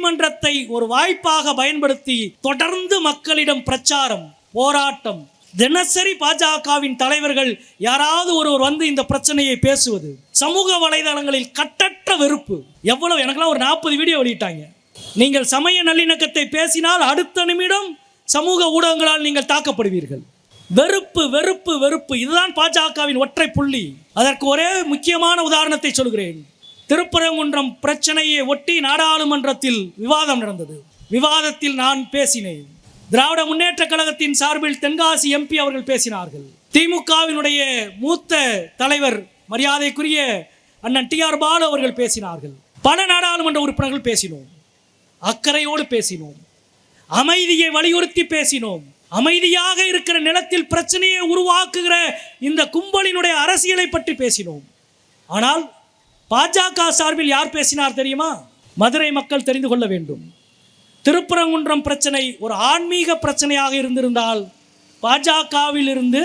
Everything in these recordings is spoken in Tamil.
பட்டிமன்றத்தை ஒரு வாய்ப்பாக பயன்படுத்தி தொடர்ந்து மக்களிடம் பிரச்சாரம், போராட்டம். தினசரி பாஜகவின் தலைவர்கள் யாராவது ஒருவர் வந்து இந்த பிரச்சனையை பேசுவது, சமூக வலைதளங்களில் கட்டற்ற வெறுப்பு. எவ்வளவு, எனக்கெல்லாம் ஒரு 40 வீடியோ வெளியிட்டாங்க. நீங்கள் சமய நல்லிணக்கத்தை பேசினால் அடுத்த நிமிடம் சமூக ஊடகங்களால் நீங்கள் தாக்கப்படுவீர்கள். வெறுப்பு வெறுப்பு வெறுப்பு, இதுதான் பாஜகவின் ஒற்றை புள்ளி. அதற்கு ஒரே முக்கியமான உதாரணத்தை சொல்கிறேன். திருப்பரங்குன்றம் பிரச்சனையை ஒட்டி நாடாளுமன்றத்தில் விவாதம் நடந்தது. விவாதத்தில் நான் பேசினேன். திராவிட முன்னேற்ற கழகத்தின் சார்பில் தென்காசி எம்பி அவர்கள் பேசினார்கள். திமுகவினுடைய மூத்த தலைவர் மரியாதைக்குரிய அண்ணன் டிஆர் பாலு அவர்கள் பேசினார்கள். பல நாடாளுமன்ற உறுப்பினர்கள் பேசினோம். அக்கறையோடு பேசினோம். அமைதியை வலியுறுத்தி பேசினோம். அமைதியாக இருக்கிற நிலத்தில் பிரச்சனையை உருவாக்குகிற இந்த கும்பலினுடைய அரசியலை பற்றி பேசினோம். ஆனால் பாஜக சார்பில் யார் பேசினார் தெரியுமா? மதுரை மக்கள் தெரிந்து கொள்ள வேண்டும். திருப்பரங்குன்றம் பிரச்சனை ஒரு ஆன்மீக பிரச்சனையாக இருந்திருந்தால் பாஜகவில் இருந்து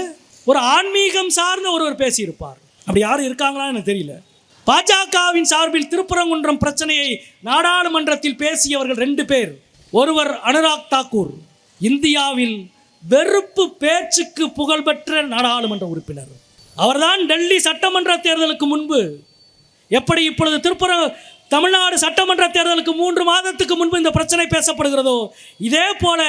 ஒரு ஆன்மீகம் சார்ந்த ஒருவர் பேசியிருப்பார். அப்படி யாரும் இருக்காங்களான்னு எனக்கு தெரியல. பாஜகவின் சார்பில் திருப்பரங்குன்றம் பிரச்சனையை நாடாளுமன்றத்தில் பேசியவர்கள் 2 பேர். ஒருவர் அனுராக் தாக்கூர், இந்தியாவில் வெறுப்பு பேச்சுக்கு புகழ்பெற்ற நாடாளுமன்ற உறுப்பினர். அவர்தான் டெல்லி சட்டமன்ற தேர்தலுக்கு முன்பு, எப்படி இப்பொழுது தமிழ்நாடு சட்டமன்ற தேர்தலுக்கு 3 மாதத்துக்கு முன்பு இந்த பிரச்சனை பேசப்படுகிறதோ, இதே போல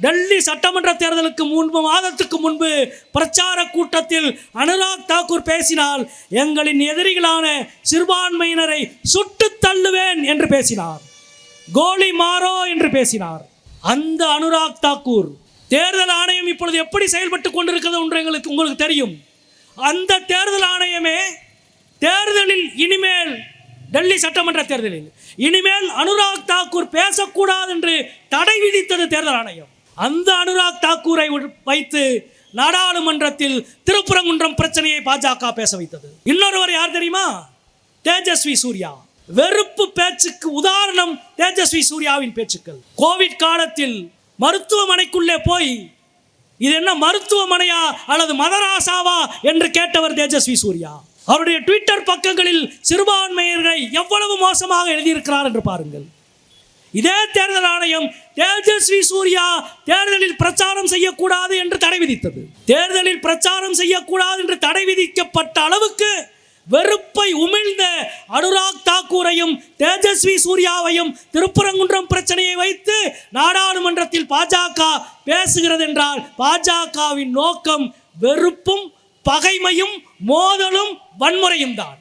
டெல்லி சட்டமன்ற தேர்தலுக்கு 3 மாதத்துக்கு முன்பு பிரச்சார கூட்டத்தில் அனுராக் தாக்கூர் பேசினால் எங்களின் எதிரிகளான சிறுபான்மையினரை சுட்டு தள்ளுவேன் என்று பேசினார். கோலி மாரோ என்று பேசினார். அந்த அனுராக் தாக்கூர், தேர்தல் ஆணையம் இப்பொழுது எப்படி செயல்பட்டு கொண்டிருக்கிறது என்று உங்களுக்கு தெரியும். அந்த தேர்தல் ஆணையமே தேர்தலில் இனிமேல், டெல்லி சட்டமன்ற தேர்தலில் இனிமேல் அனுராக் தாக்கூர் பேசக்கூடாது என்று தடை விதித்தது தேர்தல் ஆணையம். அந்த அனுராக் தாக்கூரை வைத்து நாடாளுமன்றத்தில் திருப்பரங்குன்றம் பிரச்சனையை பாஜக பேச வைத்தது. இன்னொருவர் யார் தெரியுமா? தேஜஸ்வி சூர்யா. வெறுப்பு பேச்சுக்கு உதாரணம் தேஜஸ்வி சூர்யாவின் பேச்சுக்கள். கோவிட் காலத்தில் மருத்துவமனைக்குள்ளே போய் இது என்ன மருத்துவமனையா அல்லது மதராசாவா என்று கேட்டவர் தேஜஸ்வி சூர்யா. அவருடைய ட்விட்டர் பக்கங்களில் சிறுபான்மையினரை எவ்வளவு மோசமாக எழுதியிருக்கிறார் என்று பாருங்கள். இதே தேர்தல் ஆணையம் தேஜஸ்வி சூர்யா தேர்தலில் பிரச்சாரம் செய்யக்கூடாது என்று தடை விதித்தது. தேர்தலில் பிரச்சாரம் செய்யக்கூடாது என்று தடை விதிக்கப்பட்ட அளவுக்கு வெறுப்பை உமிழ்ந்த அனுராக் தாக்கூரையும் தேஜஸ்வி சூர்யாவையும் திருப்பரங்குன்றம் பிரச்சனையை வைத்து நாடாளுமன்றத்தில் பாஜக பேசுகிறது என்றால் பாஜகவின் நோக்கம் வெறுப்பும் பகைமையும் மோதலும் வன்முறையும் தான்.